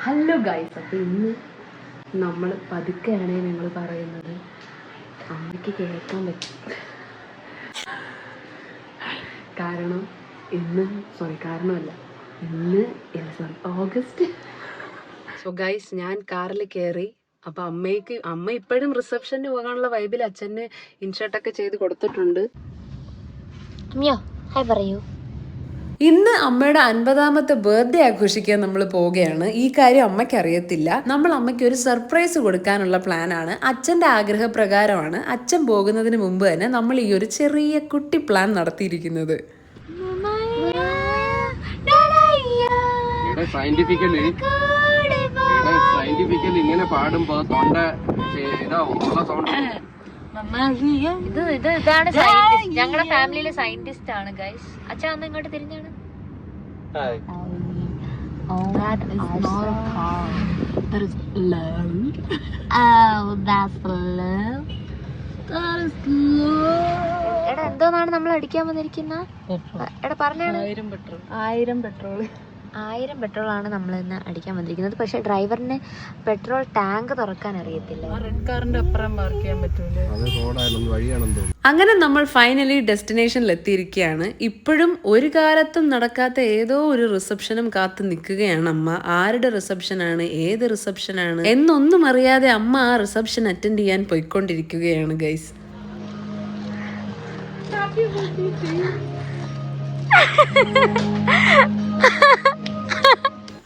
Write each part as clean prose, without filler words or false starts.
Hello guys, അപ്പോൾ ഇന്ന് നമ്മൾ പതുക്കെയാണ് ഞങ്ങൾ പറയുന്നത്. അമ്മയ്ക്ക് കേൾക്കാൻ പറ്റും. കാരണം കാരണമല്ല, ഇന്ന് ഓഗസ്റ്റ്. സോ ഗൈസ്, ഞാൻ കാറിൽ കയറി. അപ്പോൾ അമ്മ ഇപ്പോഴും റിസപ്ഷന് പോകാനുള്ള വൈബിൽ അച്ഛന് ഇൻഷർട്ടൊക്കെ ചെയ്ത് കൊടുത്തിട്ടുണ്ട്. പറയൂ. ഇന്ന് അമ്മയുടെ 50ാമത്തെ ബർത്ത്ഡേ ആഘോഷിക്കാൻ നമ്മൾ പോവുകയാണ്. ഈ കാര്യം അമ്മയ്ക്ക് അറിയത്തില്ല. നമ്മൾ അമ്മയ്ക്ക് ഒരു സർപ്രൈസ് കൊടുക്കാനുള്ള പ്ലാനാണ്. അച്ഛന്റെ ആഗ്രഹപ്രകാരമാണ് അച്ഛൻ പോകുന്നതിന് മുമ്പ് തന്നെ നമ്മൾ ഈ ഒരു ചെറിയ കുട്ടി പ്ലാൻ നടത്തിയിരിക്കുന്നത്. സയന്റിഫിക്കലി ഇങ്ങനെ പാടുമ്പോ തൊണ്ട സൗണ്ട്. ഇതാണ് ഞങ്ങളുടെ ഫാമിലിയിലെ സയന്റിസ്റ്റ് ആണ് ഗൈസ്. അച്ഛാ ഒന്ന് ഇങ്ങോട്ട് തിരിഞ്ഞാണ്. എടാ എന്തോന്നാണ് നമ്മൾ അടിക്കാൻ വന്നിരിക്കുന്ന? എടാ പറഞ്ഞാണ് 1000 പെട്രോൾ ആണ് നമ്മൾ ഇന്ന് അടിക്കാൻ വന്നിരിക്കുന്നത്. പക്ഷെ ഡ്രൈവറിന് പെട്രോൾ ടാങ്ക് തുറക്കാൻ അറിയത്തില്ല. അങ്ങനെ നമ്മൾ ഫൈനലി ഡെസ്റ്റിനേഷനിൽ എത്തിയിരിക്കുകയാണ്. ഇപ്പോഴും ഒരു കാലത്തും നടക്കാത്ത ഏതോ ഒരു റിസപ്ഷനും കാത്തു നിൽക്കുകയാണ് അമ്മ. ആരുടെ റിസപ്ഷനാണ്, ഏത് റിസപ്ഷനാണ് എന്നൊന്നും അറിയാതെ അമ്മ ആ റിസപ്ഷൻ അറ്റൻഡ് ചെയ്യാൻ പോയിക്കൊണ്ടിരിക്കുകയാണ് ഗൈസ്.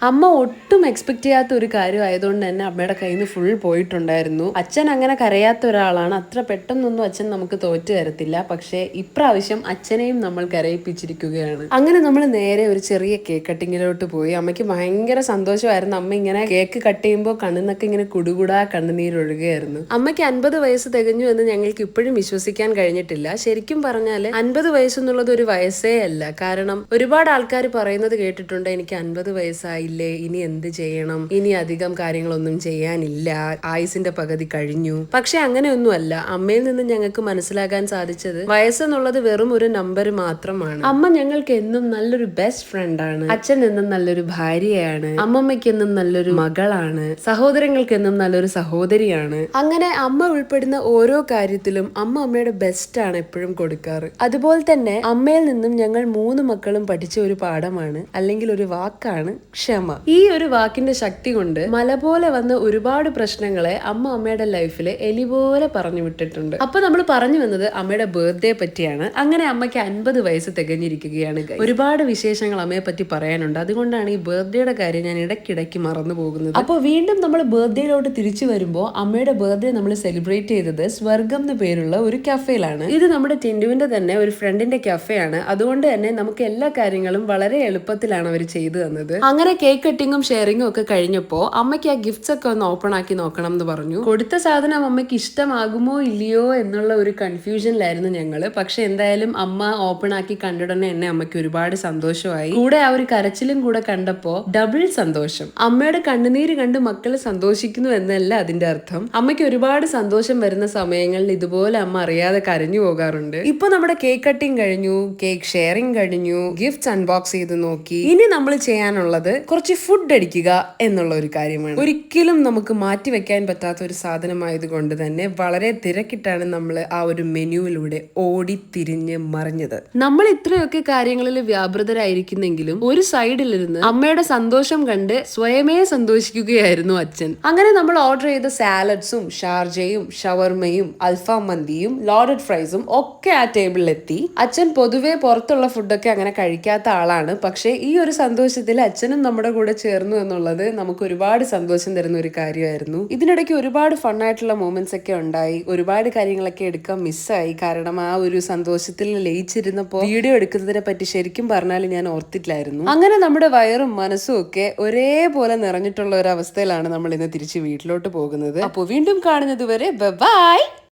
അമ്മ ഒട്ടും എക്സ്പെക്ട് ചെയ്യാത്ത ഒരു കാര്യം ആയതുകൊണ്ട് തന്നെ അമ്മയുടെ കയ്യിൽ നിന്ന് ഫുൾ പോയിട്ടുണ്ടായിരുന്നു. അച്ഛൻ അങ്ങനെ കരയാത്ത ഒരാളാണ്. അത്ര പെട്ടെന്നൊന്നും അച്ഛൻ നമുക്ക് തോറ്റു തരത്തില്ല. പക്ഷേ ഇപ്രാവശ്യം അച്ഛനെയും നമ്മൾ കരയിപ്പിച്ചിരിക്കുകയാണ്. അങ്ങനെ നമ്മൾ നേരെ ഒരു ചെറിയ കേക്ക് കട്ടിങ്ങിലോട്ട് പോയി. അമ്മയ്ക്ക് ഭയങ്കര സന്തോഷമായിരുന്നു. അമ്മ ഇങ്ങനെ കേക്ക് കട്ട് ചെയ്യുമ്പോൾ കണ്ണിന്നൊക്കെ ഇങ്ങനെ കുടുകുടാ കണ്ണുനീരൊഴുകയായിരുന്നു. അമ്മയ്ക്ക് 50 വയസ്സ് തികഞ്ഞു എന്ന് ഞങ്ങൾക്ക് ഇപ്പോഴും വിശ്വസിക്കാൻ കഴിഞ്ഞിട്ടില്ല. ശരിക്കും പറഞ്ഞാൽ 50 വയസ്സെന്നുള്ളത് ഒരു വയസ്സേ അല്ല. കാരണം ഒരുപാട് ആൾക്കാർ പറയുന്നത് കേട്ടിട്ടുണ്ട്, എനിക്ക് 50 വയസ്സായി, ഇനി എന്ത് ചെയ്യണം, ഇനി അധികം കാര്യങ്ങളൊന്നും ചെയ്യാനില്ല, ആയുസിന്റെ പകുതി കഴിഞ്ഞു. പക്ഷെ അങ്ങനെയൊന്നുമല്ല. അമ്മയിൽ നിന്ന് ഞങ്ങൾക്ക് മനസ്സിലാക്കാൻ സാധിച്ചത് വയസ്സെന്നുള്ളത് വെറും ഒരു നമ്പർ മാത്രമാണ്. അമ്മ ഞങ്ങൾക്ക് എന്നും നല്ലൊരു ബെസ്റ്റ് ഫ്രണ്ടാണ്. അച്ഛൻ എന്നും നല്ലൊരു ഭാര്യയാണ്. അമ്മമ്മയ്ക്ക് എന്നും നല്ലൊരു മകളാണ്. സഹോദരങ്ങൾക്ക് എന്നും നല്ലൊരു സഹോദരിയാണ്. അങ്ങനെ അമ്മ ഉൾപ്പെടുന്ന ഓരോ കാര്യത്തിലും അമ്മയുടെ ബെസ്റ്റ് ആണ് എപ്പോഴും കൊടുക്കാറ്. അതുപോലെ തന്നെ അമ്മയിൽ നിന്നും ഞങ്ങൾ 3 മക്കളും പഠിച്ച ഒരു പാഠമാണ്, അല്ലെങ്കിൽ ഒരു വാക്കാണ് ക്ഷമ. ഈ ഒരു വാക്കിന്റെ ശക്തി കൊണ്ട് മല പോലെ വന്ന ഒരുപാട് പ്രശ്നങ്ങളെ അമ്മയുടെ ലൈഫില് എലി പോലെ പറഞ്ഞു വിട്ടിട്ടുണ്ട്. അപ്പൊ നമ്മൾ പറഞ്ഞു വന്നത് അമ്മയുടെ ബർത്ത്ഡേ പറ്റിയാണ്. അങ്ങനെ അമ്മയ്ക്ക് 50 വയസ്സ് തികഞ്ഞിരിക്കുകയാണ്. ഒരുപാട് വിശേഷങ്ങൾ അമ്മയെ പറ്റി പറയാനുണ്ട്. അതുകൊണ്ടാണ് ഈ ബർത്ത്ഡേയുടെ കാര്യം ഞാൻ ഇടയ്ക്കിടയ്ക്ക് മറന്നു പോകുന്നത്. അപ്പോൾ വീണ്ടും നമ്മൾ ബർത്ത്ഡേയിലോട്ട് തിരിച്ചു വരുമ്പോൾ അമ്മയുടെ ബർത്ത്ഡേ നമ്മൾ സെലിബ്രേറ്റ് ചെയ്തത് സ്വർഗം എന്ന് പേരുള്ള ഒരു കഫേയിലാണ്. ഇത് നമ്മുടെ ടിൻഡുവിന്റെ തന്നെ ഒരു ഫ്രണ്ടിന്റെ കഫേയാണ്. അതുകൊണ്ട് തന്നെ നമുക്ക് എല്ലാ കാര്യങ്ങളും വളരെ എളുപ്പത്തിലാണ് അവർ ചെയ്തു തന്നത്. അങ്ങനെ കേക്ക് കട്ടിങ്ങും ഷെയറിങ്ങും ഒക്കെ കഴിഞ്ഞപ്പോൾ അമ്മയ്ക്ക് ആ ഗിഫ്റ്റ്സ് ഒക്കെ ഒന്ന് ഓപ്പൺ ആക്കി നോക്കണം എന്ന് പറഞ്ഞു. കൊടുത്ത സാധനം അമ്മയ്ക്ക് ഇഷ്ടമാകുമോ ഇല്ലയോ എന്നുള്ള ഒരു കൺഫ്യൂഷനിലായിരുന്നു ഞങ്ങള്. പക്ഷെ എന്തായാലും അമ്മ ഓപ്പൺ ആക്കി കണ്ടിടനെ എന്നെ അമ്മയ്ക്ക് ഒരുപാട് സന്തോഷമായി. കൂടെ ആ ഒരു കരച്ചിലും കൂടെ കണ്ടപ്പോ ഡബിൾ സന്തോഷം. അമ്മയുടെ കണ്ണുനീര് കണ്ട് മക്കള് സന്തോഷിക്കുന്നു എന്നല്ല അതിന്റെ അർത്ഥം. അമ്മയ്ക്ക് ഒരുപാട് സന്തോഷം വരുന്ന സമയങ്ങളിൽ ഇതുപോലെ അമ്മ അറിയാതെ കരഞ്ഞു പോകാറുണ്ട്. ഇപ്പൊ നമ്മുടെ കേക്ക് കട്ടിങ് കഴിഞ്ഞു, കേക്ക് ഷെയറിങ് കഴിഞ്ഞു, ഗിഫ്റ്റ്സ് അൺബോക്സ് ചെയ്ത് നോക്കി. ഇനി നമ്മൾ ചെയ്യാനുള്ളത് കുറച്ച് ഫുഡ് അടിക്കുക എന്നുള്ള ഒരു കാര്യമാണ്. ഒരിക്കലും നമുക്ക് മാറ്റി വെക്കാൻ പറ്റാത്ത ഒരു സാധനമായത് കൊണ്ട് തന്നെ വളരെ തിരക്കിട്ടാണ് നമ്മൾ ആ ഒരു മെനുവിലൂടെ ഓടിത്തിരിഞ്ഞ് മറിഞ്ഞത്. നമ്മൾ ഇത്രയൊക്കെ കാര്യങ്ങളിൽ വ്യാപൃതരായിരിക്കുന്നെങ്കിലും ഒരു സൈഡിലിരുന്ന് അമ്മയുടെ സന്തോഷം കണ്ട് സ്വയമേ സന്തോഷിക്കുകയായിരുന്നു അച്ഛൻ. അങ്ങനെ നമ്മൾ ഓർഡർ ചെയ്ത സാലഡ്സും ഷാർജയും ഷവർമയും അൽഫാം മന്തിയും ലോഡഡ് ഫ്രൈസും ഒക്കെ ആ ടേബിളിൽ എത്തി. അച്ഛൻ പൊതുവെ പുറത്തുള്ള ഫുഡൊക്കെ അങ്ങനെ കഴിക്കാത്ത ആളാണ്. പക്ഷെ ഈ ഒരു സന്തോഷത്തിൽ അച്ഛനും നമ്മുടെ കൂടെ ചേർന്നു എന്നുള്ളത് നമുക്ക് ഒരുപാട് സന്തോഷം തരുന്ന ഒരു കാര്യമായിരുന്നു. ഇതിനിടയ്ക്ക് ഒരുപാട് ഫണ്ണായിട്ടുള്ള മൊമെന്റ്സ് ഒക്കെ ഉണ്ടായി. ഒരുപാട് കാര്യങ്ങളൊക്കെ എടുക്കാൻ മിസ്സായി. കാരണം ആ ഒരു സന്തോഷത്തിൽ ലയിച്ചിരുന്നപ്പോൾ വീഡിയോ എടുക്കുന്നതിനെ പറ്റി ശരിക്കും പറഞ്ഞാൽ ഞാൻ ഓർത്തിട്ടില്ലായിരുന്നു. അങ്ങനെ നമ്മുടെ വയറും മനസ്സും ഒക്കെ ഒരേപോലെ നിറഞ്ഞിട്ടുള്ള ഒരു അവസ്ഥയിലാണ് നമ്മൾ ഇന്ന് തിരിച്ച് വീട്ടിലോട്ട് പോകുന്നത്. അപ്പോൾ വീണ്ടും കാണുന്നത് വരെ ബൈ.